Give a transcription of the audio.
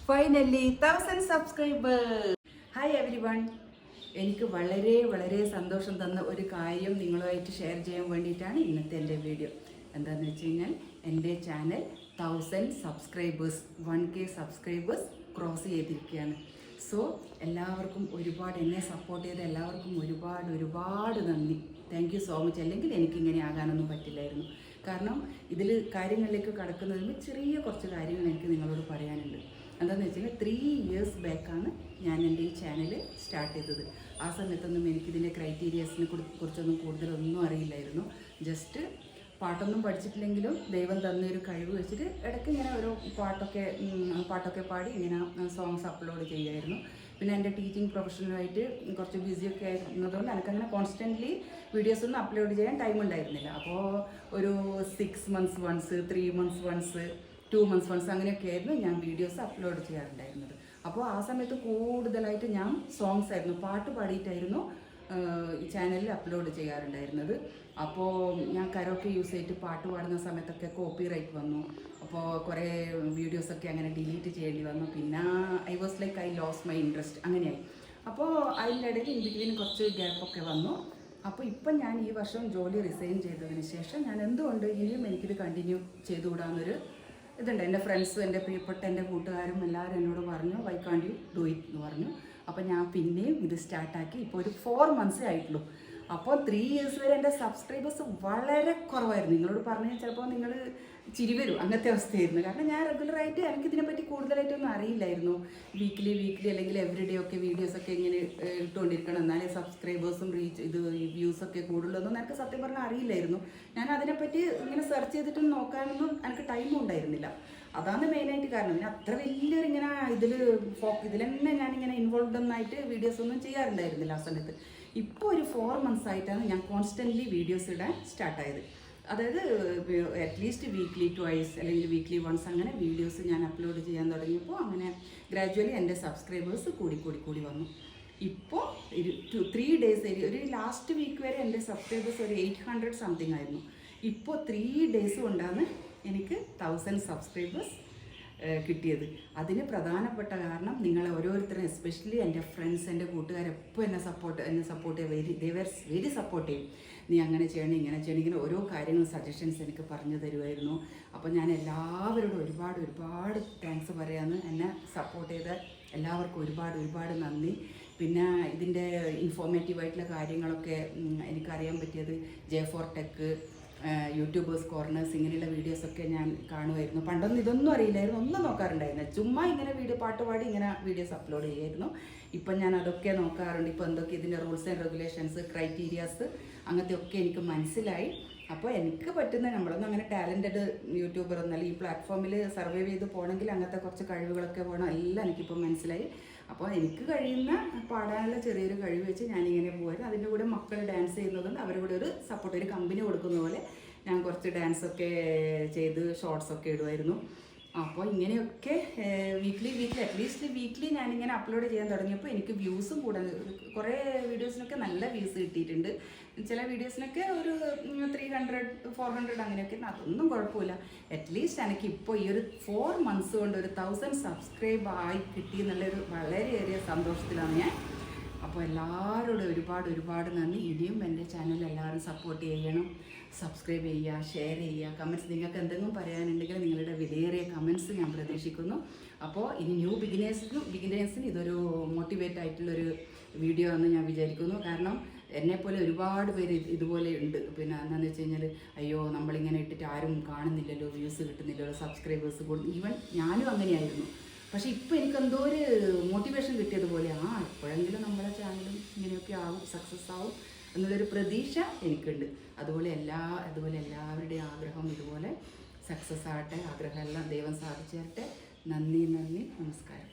Finally 1000 subscribers. Hi everyone. എനിക്ക് വളരെ വളരെ സന്തോഷം തന്ന ഒരു കാര്യം നിങ്ങളുമായിട്ട് ഷെയർ ചെയ്യാൻ വേണ്ടിയിട്ടാണ് ഇന്നത്തെ എൻ്റെ വീഡിയോ. എന്താണെന്ന് വെച്ച് കഴിഞ്ഞാൽ എൻ്റെ channel 1000 subscribers 1K subscribers cross ചെയ്തിരിക്കുകയാണ്. സോ എല്ലാവർക്കും ഒരുപാട് എന്നെ സപ്പോർട്ട് ചെയ്ത എല്ലാവർക്കും ഒരുപാട് നന്ദി. Thank you so much. അല്ലെങ്കിൽ എനിക്കിങ്ങനെ ആകാനൊന്നും പറ്റില്ലായിരുന്നു. കാരണം ഇതിൽ കാര്യങ്ങളിലേക്ക് കടക്കുന്നതിന് ചെറിയ കുറച്ച് കാര്യങ്ങൾ എനിക്ക് നിങ്ങളോട് പറയാനുണ്ട്. എന്താണെന്ന് വെച്ച് കഴിഞ്ഞാൽ 3 years ബാക്കാണ് ഞാൻ എൻ്റെ ഈ ചാനൽ സ്റ്റാർട്ട് ചെയ്തത്. ആ സമയത്തൊന്നും എനിക്കിതിൻ്റെ ക്രൈറ്റീരിയസിനെ കുറിച്ചൊന്നും കൂടുതലൊന്നും അറിയില്ലായിരുന്നു. ജസ്റ്റ് പാട്ടൊന്നും പഠിച്ചിട്ടില്ലെങ്കിലും ദൈവം തന്നൊരു കഴിവ് വെച്ചിട്ട് ഇടയ്ക്ക് ഇങ്ങനെ ഓരോ പാട്ടൊക്കെ പാടി ഇങ്ങനെ സോങ്സ് അപ്ലോഡ് ചെയ്യുമായിരുന്നു. പിന്നെ എൻ്റെ ടീച്ചിങ് പ്രൊഫഷണലായിട്ട് കുറച്ച് ബിസിയൊക്കെ ആയിരുന്നതുകൊണ്ട് എനിക്കങ്ങനെ കോൺസ്റ്റൻ്റ്ലി വീഡിയോസൊന്നും അപ്ലോഡ് ചെയ്യാൻ ടൈം ഉണ്ടായിരുന്നില്ല. അപ്പോൾ ഒരു 6 months once, 3 months once, 2 months once അങ്ങനെയൊക്കെ ആയിരുന്നു ഞാൻ വീഡിയോസ് അപ്ലോഡ് ചെയ്യാറുണ്ടായിരുന്നത്. അപ്പോൾ ആ സമയത്ത് കൂടുതലായിട്ട് ഞാൻ സോങ്സ് ആയിരുന്നു, പാട്ട് പാടിയിട്ടായിരുന്നു ഈ ചാനലിൽ അപ്ലോഡ് ചെയ്യാറുണ്ടായിരുന്നത്. അപ്പോൾ ഞാൻ കരോക്കെ യൂസ് ചെയ്തിട്ട് പാട്ട് പാടുന്ന സമയത്തൊക്കെ കോപ്പി റൈറ്റ് വന്നു. അപ്പോൾ കുറേ വീഡിയോസൊക്കെ അങ്ങനെ ഡിലീറ്റ് ചെയ്യേണ്ടി വന്നു. പിന്നെ ഐ ലോസ് മൈ ഇൻട്രസ്റ്റ് അങ്ങനെയായി. അപ്പോൾ അതിനിടയ്ക്ക് ഇൻ ബിറ്റ്വീൻ കുറച്ച് ഗ്യാപ്പൊക്കെ വന്നു. അപ്പോൾ ഇപ്പം ഞാൻ ഈ വർഷം ജോലി റിസൈൻ ചെയ്തതിന് ശേഷം ഞാൻ എന്തുകൊണ്ട് ഇനിയും എനിക്കിത് കണ്ടിന്യൂ ചെയ്തുകൂടാന്നൊരു ഇതുണ്ട്. എൻ്റെ ഫ്രണ്ട്സും എൻ്റെ പ്രിയപ്പെട്ട എൻ്റെ കൂട്ടുകാരും എല്ലാവരും എന്നോട് പറഞ്ഞു വൈ കാണ്ട് യു ഡു ഇറ്റ് എന്ന് പറഞ്ഞു. അപ്പോൾ ഞാൻ പിന്നെയും ഇത് സ്റ്റാർട്ടാക്കി. ഇപ്പോൾ ഒരു 4 months ആയിട്ടുള്ളൂ. അപ്പോൾ 3 years വരെ എൻ്റെ സബ്സ്ക്രൈബേഴ്സ് വളരെ കുറവായിരുന്നു. നിങ്ങളോട് പറഞ്ഞാൽ ചിലപ്പോൾ നിങ്ങൾ ചിരി വരും, അങ്ങനത്തെ അവസ്ഥയായിരുന്നു. കാരണം ഞാൻ റെഗുലറായിട്ട് എനിക്കിതിനെപ്പറ്റി കൂടുതലായിട്ടൊന്നും അറിയില്ലായിരുന്നു. വീക്ക്ലി അല്ലെങ്കിൽ എവറി ഡേ ഒക്കെ വീഡിയോസൊക്കെ ഇങ്ങനെ ഇട്ടുകൊണ്ടിരിക്കണം, എന്നാലേ സബ്സ്ക്രൈബേഴ്സും വ്യൂസൊക്കെ കൂടുതലൊന്നും എനിക്ക് സത്യം പറഞ്ഞാൽ അറിയില്ലായിരുന്നു. ഞാൻ അതിനെപ്പറ്റി ഇങ്ങനെ സെർച്ച് ചെയ്തിട്ടും നോക്കാനൊന്നും എനിക്ക് ടൈമും ഉണ്ടായിരുന്നില്ല. അതാണ് മെയിനായിട്ട് കാരണം. പിന്നെ അത്ര വലിയൊരു ഇങ്ങനെ ഇതിൽ തന്നെ ഞാനിങ്ങനെ ഇൻവോൾവ് ഒന്നായിട്ട് വീഡിയോസൊന്നും ചെയ്യാറുണ്ടായിരുന്നില്ല ആ സമയത്ത്. ഇപ്പോൾ ഒരു 4 months ആയിട്ടാണ് ഞാൻ കോൺസ്റ്റൻ്റ്ലി വീഡിയോസ് ഇടാൻ സ്റ്റാർട്ടായത്. അതായത് അറ്റ്ലീസ്റ്റ് വീക്ക്ലി 2 അല്ലെങ്കിൽ വീക്ക്ലി 1 അങ്ങനെ വീഡിയോസ് ഞാൻ അപ്ലോഡ് ചെയ്യാൻ തുടങ്ങിയപ്പോൾ അങ്ങനെ ഗ്രാജുവലി എൻ്റെ സബ്സ്ക്രൈബേഴ്സ് കൂടി വന്നു. ഇപ്പോൾ 3 days ഒരു ലാസ്റ്റ് വീക്ക് വരെ എൻ്റെ സബ്സ്ക്രൈബേഴ്സ് ഒരു 800 സംതിങ് ആയിരുന്നു. ഇപ്പോൾ 3 days കൊണ്ടാണ് എനിക്ക് 1000 സബ്സ്ക്രൈബേഴ്സ് കിട്ടിയത്. അതിന് പ്രധാനപ്പെട്ട കാരണം നിങ്ങൾ ഓരോരുത്തരും, എസ്പെഷ്യലി എൻ്റെ ഫ്രണ്ട്സ്, എൻ്റെ കൂട്ടുകാരെപ്പോൾ എന്നെ സപ്പോർട്ട് ചെയ്യുക. They were very supportive. നീ അങ്ങനെ ചെയ്യണം, ഇങ്ങനെ ചെയ്യണം, ഇങ്ങനെ ഓരോ കാര്യങ്ങളും സജഷൻസ് എനിക്ക് പറഞ്ഞു തരുമായിരുന്നു. അപ്പോൾ ഞാൻ എല്ലാവരോടും ഒരുപാട് താങ്ക്സ് പറയാമെന്ന്. എന്നെ സപ്പോർട്ട് ചെയ്ത എല്ലാവർക്കും ഒരുപാട് നന്ദി. പിന്നെ ഇതിൻ്റെ ഇൻഫോർമേറ്റീവായിട്ടുള്ള കാര്യങ്ങളൊക്കെ എനിക്കറിയാൻ പറ്റിയത് J4 Tech, യൂട്യൂബേഴ്സ് കോർണേഴ്സ് ഇങ്ങനെയുള്ള വീഡിയോസൊക്കെ ഞാൻ കാണുമായിരുന്നു. പണ്ടൊന്നും ഇതൊന്നും അറിയില്ലായിരുന്നു, ഒന്നും നോക്കാറുണ്ടായിരുന്നു. ചുമ്മാ ഇങ്ങനെ പാട്ട് പാടി ഇങ്ങനെ വീഡിയോസ് അപ്ലോഡ് ചെയ്യുമായിരുന്നു. ഇപ്പം ഞാൻ അതൊക്കെ നോക്കാറുണ്ട്. ഇപ്പോൾ എന്തൊക്കെ ഇതിൻ്റെ റൂൾസ് ആൻഡ് റെഗുലേഷൻസ്, ക്രൈറ്റീരിയാസ് അങ്ങനത്തെ ഒക്കെ എനിക്ക് മനസ്സിലായി. അപ്പോൾ എനിക്ക് പറ്റുന്ന, നമ്മളൊന്നും അങ്ങനെ ടാലൻറ്റഡ് യൂട്യൂബർ ഒന്നല്ല, ഈ പ്ലാറ്റ്ഫോമിൽ സർവൈവ് ചെയ്ത് പോകണമെങ്കിൽ അങ്ങനത്തെ കുറച്ച് കഴിവുകളൊക്കെ വേണം, എല്ലാം എനിക്കിപ്പോൾ മനസ്സിലായി. അപ്പോൾ എനിക്ക് കഴിയുന്ന പാടാനുള്ള ചെറിയൊരു കഴിവ് വെച്ച് ഞാനിങ്ങനെ പോകുമായിരുന്നു. അതിൻ്റെ കൂടെ മക്കൾ ഡാൻസ് ചെയ്യുന്നതുകൊണ്ട് അവരുടെ കൂടെ ഒരു സപ്പോർട്ട്, ഒരു കമ്പനി കൊടുക്കുന്ന പോലെ ഞാൻ കുറച്ച് ഡാൻസൊക്കെ ചെയ്ത് ഷോർട്സൊക്കെ ഇടുമായിരുന്നു. അപ്പോൾ ഇങ്ങനെയൊക്കെ അറ്റ്ലീസ്റ്റ് വീക്ക്ലി ഞാനിങ്ങനെ അപ്ലോഡ് ചെയ്യാൻ തുടങ്ങിയപ്പോൾ എനിക്ക് വ്യൂസും കൂടാൻ, കുറേ വീഡിയോസിനൊക്കെ നല്ല വ്യൂസ് കിട്ടിയിട്ടുണ്ട്. ചില വീഡിയോസിനൊക്കെ ഒരു 300-400 അങ്ങനെയൊക്കെ. അതൊന്നും കുഴപ്പമില്ല. അറ്റ്ലീസ്റ്റ് എനിക്ക് ഇപ്പോൾ ഈ ഒരു 4 months കൊണ്ട് ഒരു 1000 സബ്സ്ക്രൈബ് ആയി കിട്ടി എന്നുള്ളൊരു വളരെയേറെ സന്തോഷത്തിലാണ് ഞാൻ. അപ്പോൾ എല്ലാവരോടും ഒരുപാട് നന്ദി. ഇനിയും എൻ്റെ ചാനൽ എല്ലാവരും സപ്പോർട്ട് ചെയ്യണം, സബ്സ്ക്രൈബ് ചെയ്യുക, ഷെയർ ചെയ്യുക, കമൻറ്റ്സ്. നിങ്ങൾക്ക് എന്തെങ്കിലും പറയാനുണ്ടെങ്കിൽ നിങ്ങളുടെ വിലയേറിയ കമൻറ്റ്സ് ഞാൻ പ്രതീക്ഷിക്കുന്നു. അപ്പോൾ ഇനി ന്യൂ ബിഗിനേഴ്സിന് ഇതൊരു മോട്ടിവേറ്റ് ആയിട്ടുള്ളൊരു വീഡിയോ എന്ന് ഞാൻ വിചാരിക്കുന്നു. കാരണം എന്നെപ്പോലെ ഒരുപാട് പേര് ഇതുപോലെ ഉണ്ട്. പിന്നെ എന്താണെന്ന് വെച്ച് കഴിഞ്ഞാൽ, അയ്യോ നമ്മളിങ്ങനെ ഇട്ടിട്ട് ആരും കാണുന്നില്ലല്ലോ, വ്യൂസ് കിട്ടുന്നില്ലല്ലോ, സബ്സ്ക്രൈബേഴ്സ് കൂടുന്നു. ഈവൻ ഞാനും അങ്ങനെയായിരുന്നു. പക്ഷേ ഇപ്പോൾ എനിക്കെന്തോ ഒരു മോട്ടിവേഷൻ കിട്ടിയതുപോലെ, എപ്പോഴെങ്കിലും നമ്മുടെ ചാനലും ഇങ്ങനെയൊക്കെ ആവും, സക്സസ് ആവും എന്നുള്ളൊരു പ്രതീക്ഷ എനിക്കുണ്ട്. അതുപോലെ എല്ലാവരുടെയും ആഗ്രഹം ഇതുപോലെ സക്സസ് ആകട്ടെ. ആഗ്രഹമെല്ലാം ദൈവം സാധിച്ചു തരട്ടെ. നന്ദി, നമസ്കാരം.